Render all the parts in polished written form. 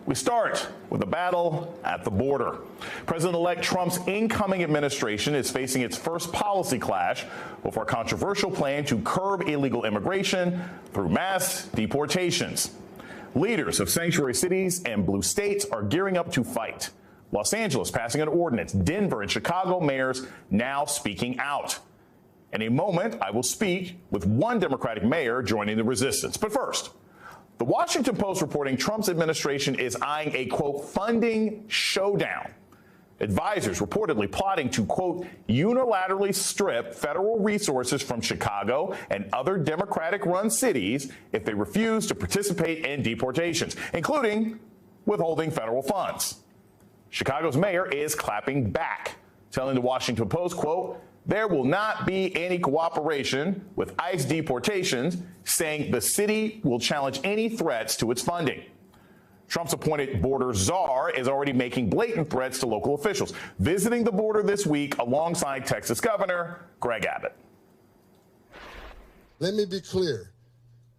We start with a battle at the border. President-elect Trump's incoming administration is facing its first policy clash over a controversial plan to curb illegal immigration through mass deportations. Leaders of sanctuary cities and blue states are gearing up to fight. Los Angeles passing an ordinance, Denver and Chicago mayors now speaking out. In a moment, I will speak with one Democratic mayor joining the resistance. But first, the Washington Post reporting Trump's administration is eyeing a, quote, funding showdown. Advisors reportedly plotting to, quote, unilaterally strip federal resources from Chicago and other Democratic-run cities if they refuse to participate in deportations, including withholding federal funds. Chicago's mayor is clapping back, telling the Washington Post, quote, there will not be any cooperation with ICE deportations, saying the city will challenge any threats to its funding. Trump's appointed border czar is already making blatant threats to local officials, visiting the border this week alongside Texas Governor Greg Abbott. Let me be clear.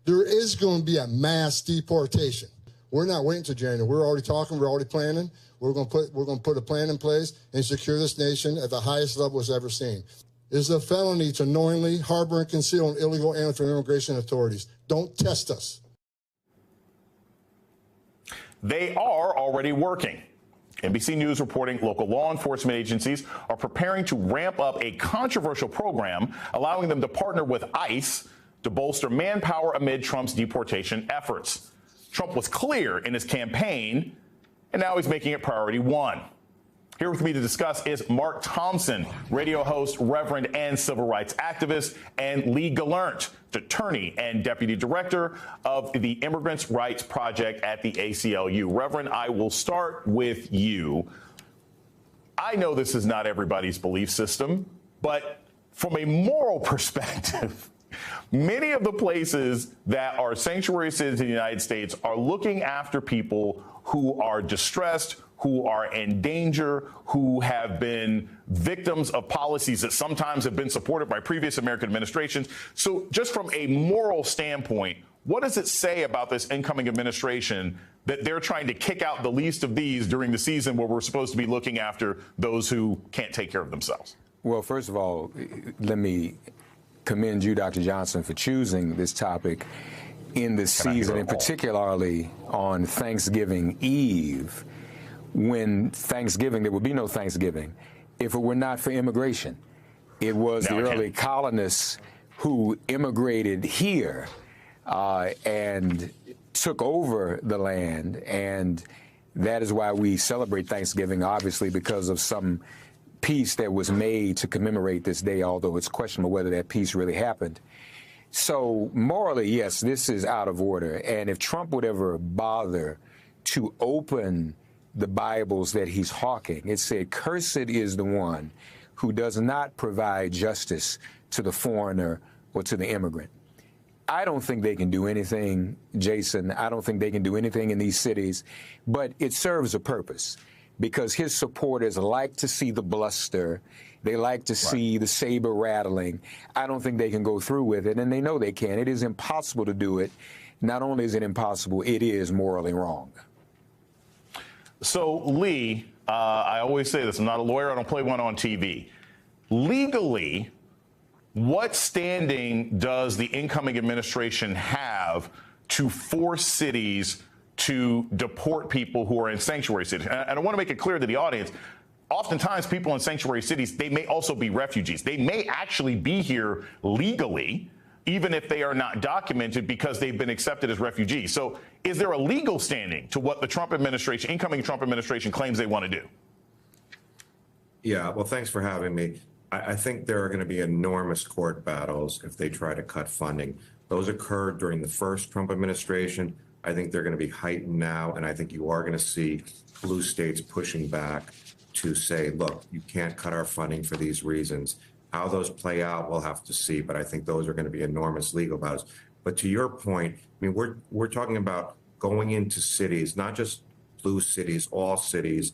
There is going to be a mass deportation. We're not waiting until January. We're already talking. We're already planning. We're going to put a plan in place and secure this nation at the highest level it's ever seen. It is a felony to knowingly harbor and conceal an illegal alien from immigration authorities. Don't test us. They are already working. NBC News reporting local law enforcement agencies are preparing to ramp up a controversial program allowing them to partner with ICE to bolster manpower amid Trump's deportation efforts. Trump was clear in his campaign, and now he's making it priority one. Here with me to discuss is Mark Thompson, radio host, reverend, and civil rights activist, and Lee Gallant, attorney and deputy director of the Immigrants' Rights Project at the ACLU. Reverend, I will start with you. I know this is not everybody's belief system, but from a moral perspective, many of the places that are sanctuary cities in the United States are looking after people who are distressed, who are in danger, who have been victims of policies that sometimes have been supported by previous American administrations. So just from a moral standpoint, what does it say about this incoming administration that they're trying to kick out the least of these during the season where we're supposed to be looking after those who can't take care of themselves? Well, first of all, let me commend you, Dr. Johnson, for choosing this topic in this season, and particularly on Thanksgiving Eve, when Thanksgiving, there would be no Thanksgiving if it were not for immigration. It was the early colonists who immigrated here and took over the land, and that is why we celebrate Thanksgiving, obviously, because of some peace that was made to commemorate this day, although it's questionable whether that peace really happened. So morally, yes, this is out of order. And if Trump would ever bother to open the Bibles that he's hawking, it said, cursed is the one who does not provide justice to the foreigner or to the immigrant. I don't think they can do anything, Jason. I don't think they can do anything in these cities, but it serves a purpose because his supporters like to see the bluster. They like to see the saber rattling. I don't think they can go through with it, and they know they can. It is impossible to do it. Not only is it impossible, it is morally wrong. So, Lee, I always say this, I'm not a lawyer, I don't play one on TV. Legally, what standing does the incoming administration have to force cities to deport people who are in sanctuary cities? And I want to make it clear to the audience, oftentimes people in sanctuary cities, they may also be refugees. They may actually be here legally, even if they are not documented because they've been accepted as refugees. So is there a legal standing to what the Trump administration, incoming Trump administration, claims they want to do? Yeah, well, thanks for having me. I think there are going to be enormous court battles if they try to cut funding. Those occurred during the first Trump administration. I think they're going to be heightened now, and I think you are going to see blue states pushing back to say, look, you can't cut our funding for these reasons. How those play out, we'll have to see, but I think those are going to be enormous legal battles. But to your point, I mean, we're talking about going into cities, not just blue cities, all cities,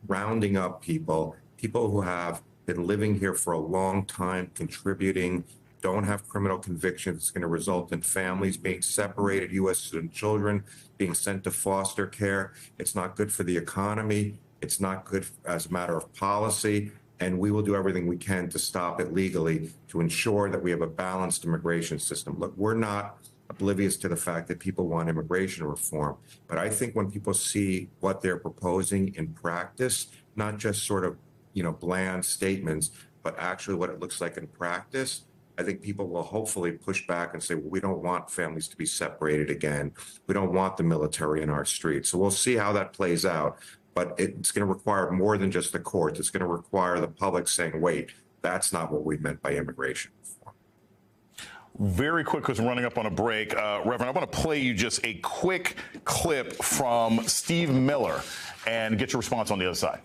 rounding up people who have been living here for a long time, contributing don't have criminal convictions. It's going to result in families being separated, U.S. citizen children being sent to foster care. It's not good for the economy. It's not good as a matter of policy. And we will do everything we can to stop it legally to ensure that we have a balanced immigration system. Look, we're not oblivious to the fact that people want immigration reform. But I think when people see what they're proposing in practice, not just sort of, bland statements, but actually what it looks like in practice, I think people will hopefully push back and say, well, we don't want families to be separated again. We don't want the military in our streets. So we'll see how that plays out. But it's going to require more than just the courts. It's going to require the public saying, wait, that's not what we meant by immigration reform. Very quick, because we're running up on a break. Reverend, I want to play you just a quick clip from Steve Miller and get your response on the other side.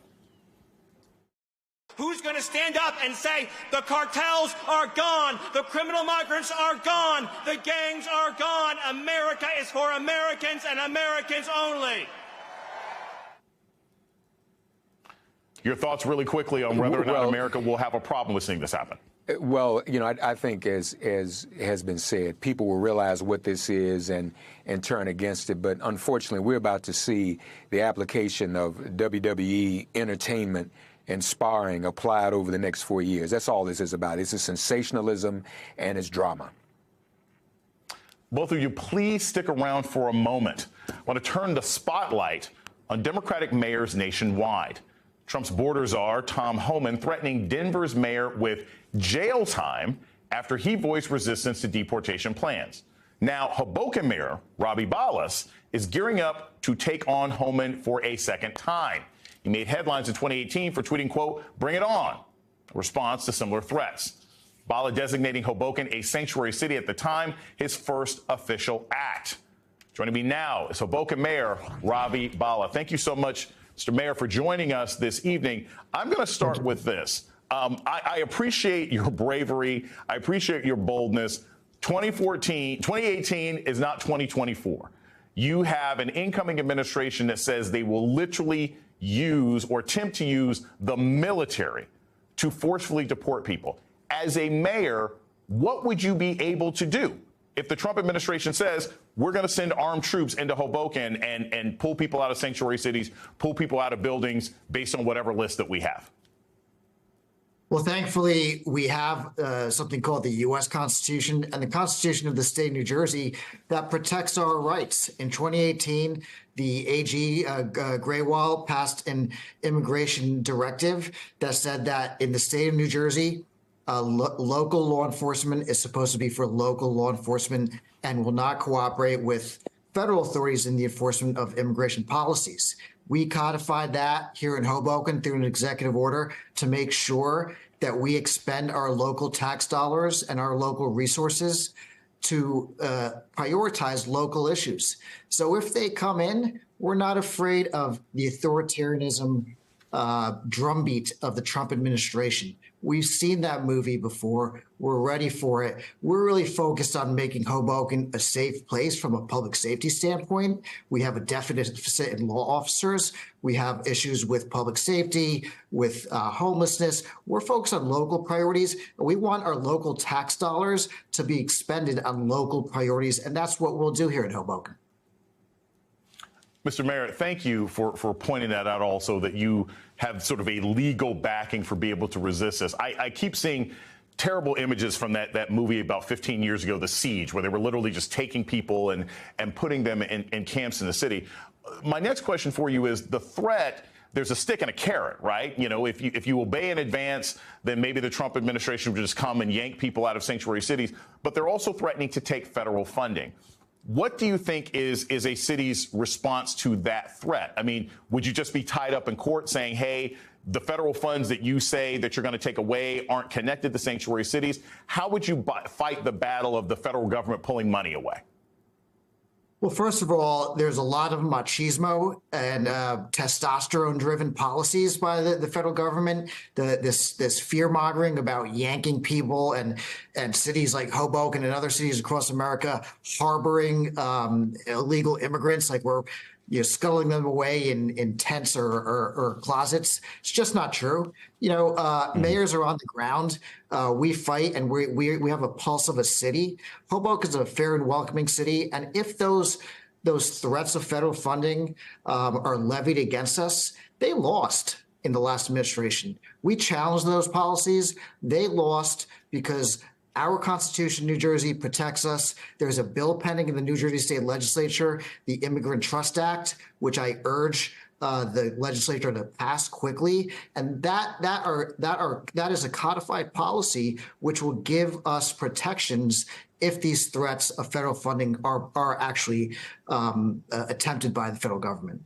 Who's going to stand up and say the cartels are gone, the criminal migrants are gone, the gangs are gone, America is for Americans and Americans only? Your thoughts really quickly on whether or not America will have a problem with seeing this happen. Well, I think as has been said, people will realize what this is and turn against it. But unfortunately, we're about to see the application of WWE entertainment and sparring applied over the next 4 years. That's all this is about. It's a sensationalism and it's drama. Both of you, please stick around for a moment. I want to turn the spotlight on Democratic mayors nationwide. Trump's border czar, Tom Homan, threatening Denver's mayor with jail time after he voiced resistance to deportation plans. Now, Hoboken Mayor Ravi Bhalla is gearing up to take on Homan for a second time. He made headlines in 2018 for tweeting, quote, "Bring it on," a response to similar threats. Bhalla designating Hoboken a sanctuary city at the time, his first official act. Joining me now is Hoboken Mayor Ravi Bhalla. Thank you so much, Mr. Mayor, for joining us this evening. I'm going to start with this. I appreciate your bravery. I appreciate your boldness. 2018 is not 2024. You have an incoming administration that says they will literally use or attempt to use the military to forcefully deport people. As a mayor, what would you be able to do if the Trump administration says we're going to send armed troops into Hoboken and pull people out of sanctuary cities, pull people out of buildings based on whatever list that we have? Well, thankfully, we have something called the U.S. Constitution and the Constitution of the state of New Jersey that protects our rights. In 2018, the AG Graywall passed an immigration directive that said that in the state of New Jersey, local law enforcement is supposed to be for local law enforcement and will not cooperate with federal authorities in the enforcement of immigration policies. We codified that here in Hoboken through an executive order to make sure that we expend our local tax dollars and our local resources to prioritize local issues. So if they come in, we're not afraid of the authoritarianism drumbeat of the Trump administration. We've seen that movie before. We're ready for it. We're really focused on making Hoboken a safe place from a public safety standpoint. We have a deficit in law officers. We have issues with public safety, with homelessness. We're focused on local priorities. We want our local tax dollars to be expended on local priorities, and that's what we'll do here in Hoboken. Mr. Mayor, thank you for pointing that out also, that you have sort of a legal backing for being able to resist this. I keep seeing terrible images from that movie about 15 years ago, The Siege, where they were literally just taking people and putting them in camps in the city. My next question for you is the threat. There's a stick and a carrot, right? You know, if you obey in advance, then maybe the Trump administration would just come and yank people out of sanctuary cities. But they're also threatening to take federal funding. What do you think is a city's response to that threat? I mean, would you just be tied up in court saying, hey, the federal funds that you say that you're going to take away aren't connected to sanctuary cities? How would you fight the battle of the federal government pulling money away? Well, first of all, there's a lot of machismo and testosterone-driven policies by the federal government. This fear-mongering about yanking people and cities like Hoboken and other cities across America harboring illegal immigrants. Like we're scuttling them away in tents or closets. It's just not true. Mayors are on the ground. We fight, and we have a pulse of a city. Hoboken is a fair and welcoming city, and if those threats of federal funding are levied against us, they lost in the last administration. We challenged those policies. They lost because our Constitution, New Jersey, protects us. There's a bill pending in the New Jersey State Legislature, the Immigrant Trust Act, which I urge the legislature to pass quickly. And that is a codified policy which will give us protections if these threats of federal funding are actually attempted by the federal government.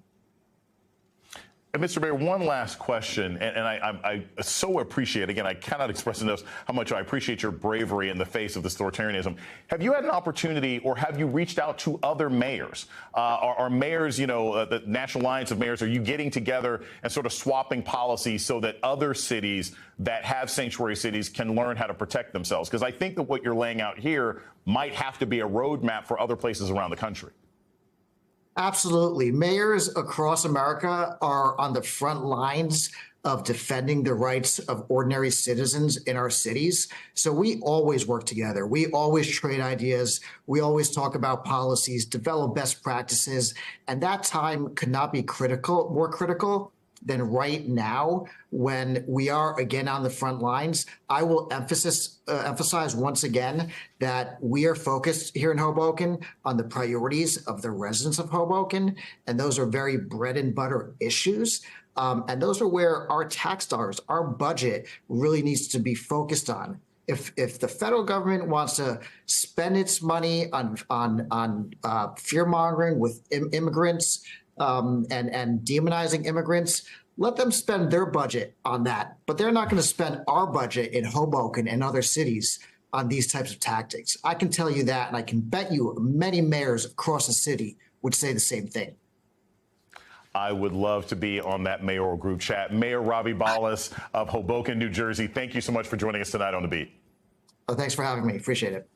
And Mr. Mayor, one last question, and I so appreciate, again, I cannot express enough how much I appreciate your bravery in the face of this authoritarianism. Have you had an opportunity, or have you reached out to other mayors? Are mayors, the National Alliance of Mayors, are you getting together and sort of swapping policies so that other cities that have sanctuary cities can learn how to protect themselves? Because I think that what you're laying out here might have to be a roadmap for other places around the country. Absolutely. Mayors across America are on the front lines of defending the rights of ordinary citizens in our cities. So we always work together. We always trade ideas. We always talk about policies, develop best practices. And that time could not be more critical than right now when we are again on the front lines. I will emphasize once again that we are focused here in Hoboken on the priorities of the residents of Hoboken, and those are very bread and butter issues. And those are where our tax dollars, our budget really needs to be focused on. If the federal government wants to spend its money on fear mongering with immigrants, and demonizing immigrants, let them spend their budget on that. But they're not going to spend our budget in Hoboken and other cities on these types of tactics. I can tell you that, and I can bet you many mayors across the city would say the same thing. I would love to be on that mayoral group chat. Mayor Ravi Bhalla of Hoboken, New Jersey, thank you so much for joining us tonight on The Beat. Oh, thanks for having me. Appreciate it.